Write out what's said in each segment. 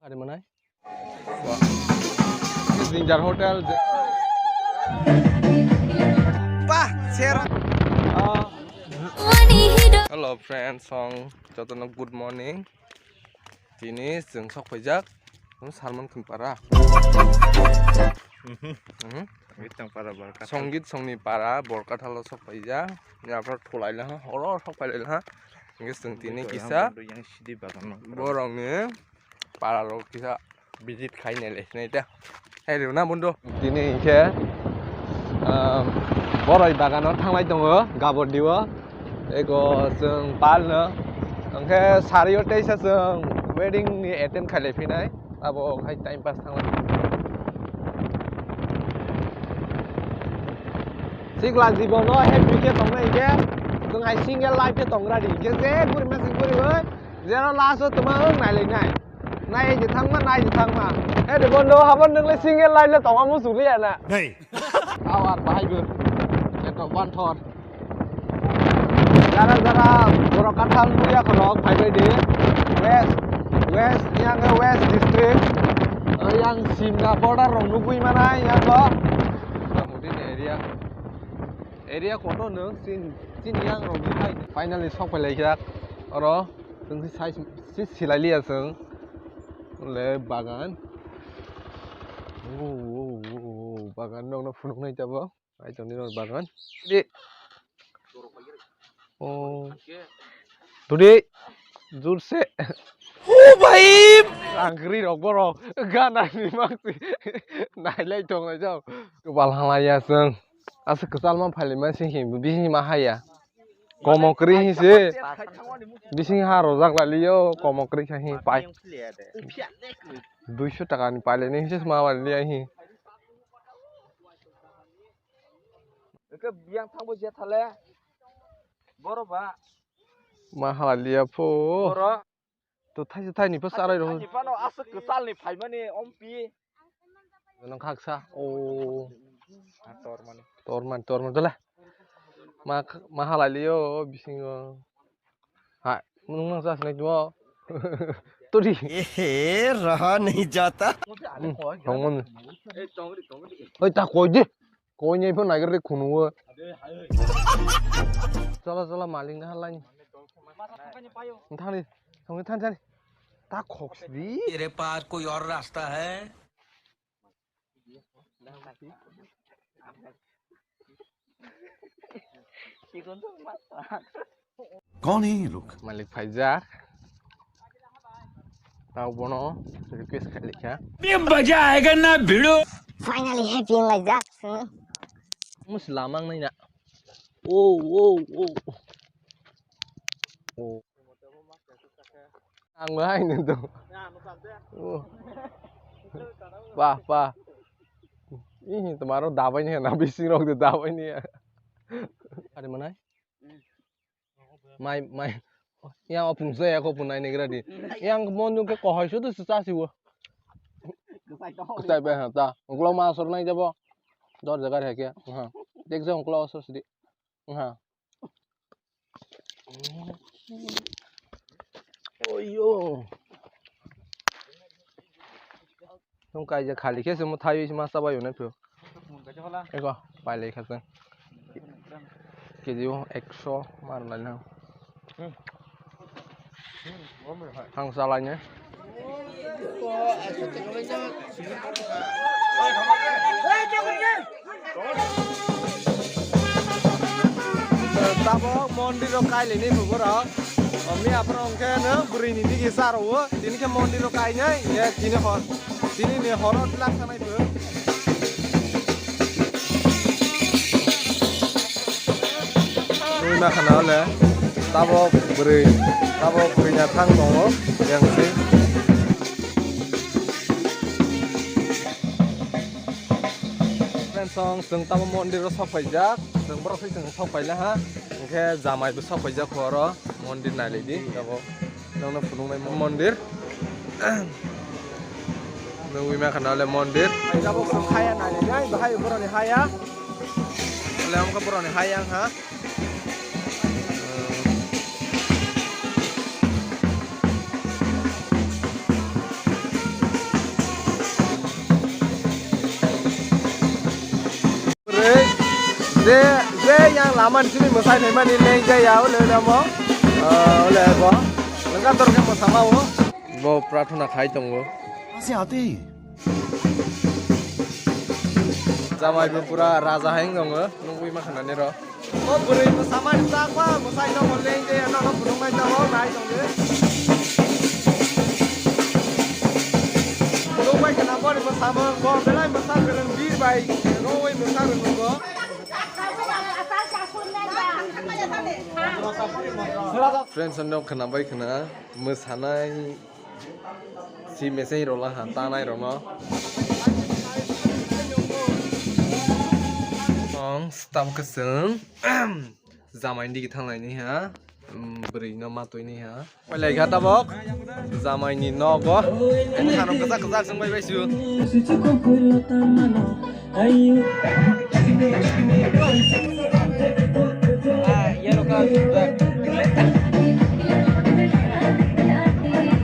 Ada mana? Wah. Zinjar Hotel. Wah, share. Hello friends, song jotono good morning. Kini जों सफैजाक सालमान खुनपारा. संगीत संगनि पारा बरकाथाल सफैजाक. याफ्रा थलायला हरो सफायला. जों दिनै किसा बरंनि पाराल' किसा visit खायनायलाय दा. हेलौ ना बन्धु. दिनै इखे बराय बागानाव थांनाय दङ गाबोननिबो. एगो जों पालनो ओंखे 4:23 जों वेडिंनि एटेन्ड खालायफैनाय आबोहाय टाइम पास थांनाय सिगला जीवनाव हेपिके दंनायके जोंहाय सिंगल लाइफ दंग्रादि के जे गुरिमा सिंगुरिबो जेराव लासो तमा नायलायनाय नायजे थांमा हे दे बन्धु हाबन नोंलाय सिंगल लाइफ ले दंगा मुसुलियाना नै आवार बाहायबो एथ' बानथर Gara-gara Borokatal punya kolok Bhai di West yang West District yang Singapura rong nugui mana yang lo kemudian area kono neng sin yang rong nugui finally sok pelai jak oro जों सिलायलिया जों ले bagan bagan dong funung naik jabo ai jong ni bagan di Oh, today, jur se. Oh, भाई. Angkri rok boro, gana ni maksi. Nailai tong lai jauh. Kepal halaya seng. Asal kesal mah paling masih him, bising mahaya. Komokri sih. Bising haro jak lalio, komokri sih pai. 200 টাকা ni paling ni sih semua lalio hi. Ke biang thang bo je thale. Boroba Mahalia po Boro to thai ni pas arai ro ni pano asuk kesal ni phai mani ompi nang khaksa o torman dola Mahalalio bisingo ha nung sa snack do turi रहा नहीं जाता 정원 oi ta koi di koi nhai pon nai gre khunu चला मालिक ना हल्ला थान दी संगे थान थान ता खोक्सबी तेरे पास कोई और रास्ता है कौन है ये लोग मालिक फैजाक ताऊ बनो रिक्वेस्ट कर लिखा ये मजा आएगा ना भिड़ो फाइनली हैप्पी लाइक दैट मुसलामांग नहीं ना Ang bahay nito. Pa. Ih, tomorrow dawai niya, nabising rog de dawai niya. Ada mana? Mai. Yang opung saya aku punai negra di. Yang monjung ke kohai sudah susah sih wo. Kesai be ha ta. Ungklo masuk nai jabo. Dor jaga hai kya? Ha. Dekh ja ungklo masuk sidi. Ha. Oyo. Không cài giờ khali khi xem một thay mà sao bao nhiêu nữa cái co bài lấy khát cái gì extra mà lại nào hàng sao lại nhé tabo mondir kai leni bro Ami apa orang ke na beri ni di kisah ro, ini ke mondir kainya ya kini hor, sini ni horor dilaksana itu. Ini makan awalnya, tabo berinya tang dong, yang sih. Song seng tabo mondir sopajak, seng berasai seng sopajlah ha. Oke, zamai besok aja koro mondir nali di, kalau nong punung nai mondir, nong wima kenal le mondir. Kalau seng haya nali nya, bahaya buron ni haya, lewat ke buron ni hayang ha. je yang laman sini mesai nih mani neng jaya oleh damo oleh bo lengkap terus yang sama wo bo pratuna khai tongo masih hati jamai pura raja heng dongo nungguin makanannya ro oh beri bersama disak pa mesai dong neng jaya nong burung main damo naik dong burung main kenapa di bersama bo belai bersama keren bir baik nungguin bersama nunggu Friends and kena baik kena mesanai si mesai rola hantanai rono. Stop keseng. Zaman ini kita lain ha. Beri nama tu ini ha. Lagi kata bok. Zaman ini nogo. Ini hanum kesak sembai besu.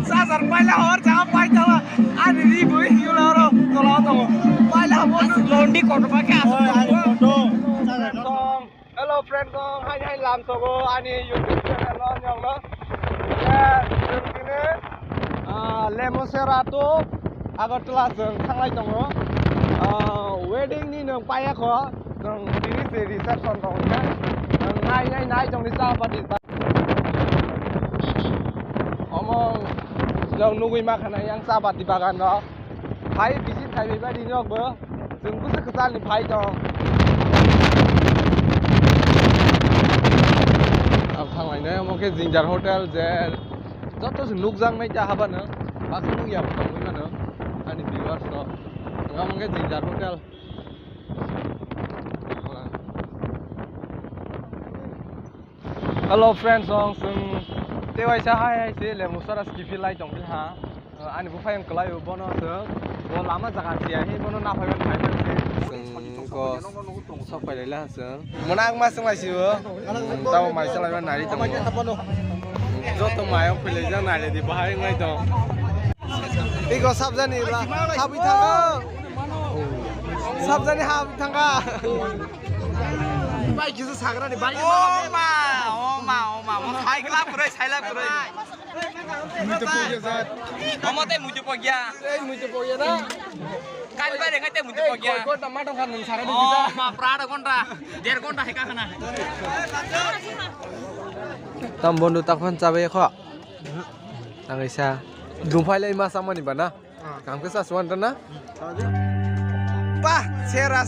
Sasar pala और जहाँ पाई जावा आने दी बोई क्यों ला रहा तो लाओ तो पहला बोल लोंडी कोट पा क्या Hello friend kong hai lam so go ani YouTube channel lo nyong lo ya sini Lemosera tu Agartala jeng thanglai tongo wedding ni nang paya kho jeng ini se reception kong ya nai jong ni sa pati omong jong nugui makana yang sahabat di bagan lo hai visit kai ba di nyok bo jeng ku se kesal ni phai dong thang này đấy một cái dinh hotel je rất tôi núp răng mấy cha haba nữa bác sĩ nông nghiệp tổng với nữa anh đi vào đó ngắm một cái dinh hotel hello friends song sung thế vậy sao hay sẽ làm một số skill lại trong cái ha anh cũng phải cái lại bono sớm bono lama jangan sih ini bono nak phải phải sung có sắp phải lấy là sớm muốn ăn mà sung lại sữa tao mày sẽ lại bên này đi tao rất tao mày ông phải lấy ra này để đi bay ngay tao đi có sắp ra này là sắp đi thằng á sắp ra này sắp đi thằng á bay kia sẽ sạc ra để bay ô mà khai cái lap rồi sai lap rồi muncul pogia zat kamu teh muncul pogia dah kan bare ngai teh muncul pogia ko tomato kan nang sare bisa oh ma prada kontra der kontra heka kana tam bondu takpan cabe kho nang isa dumpai lai ma sama ni bana kam ke sa suan na pa sera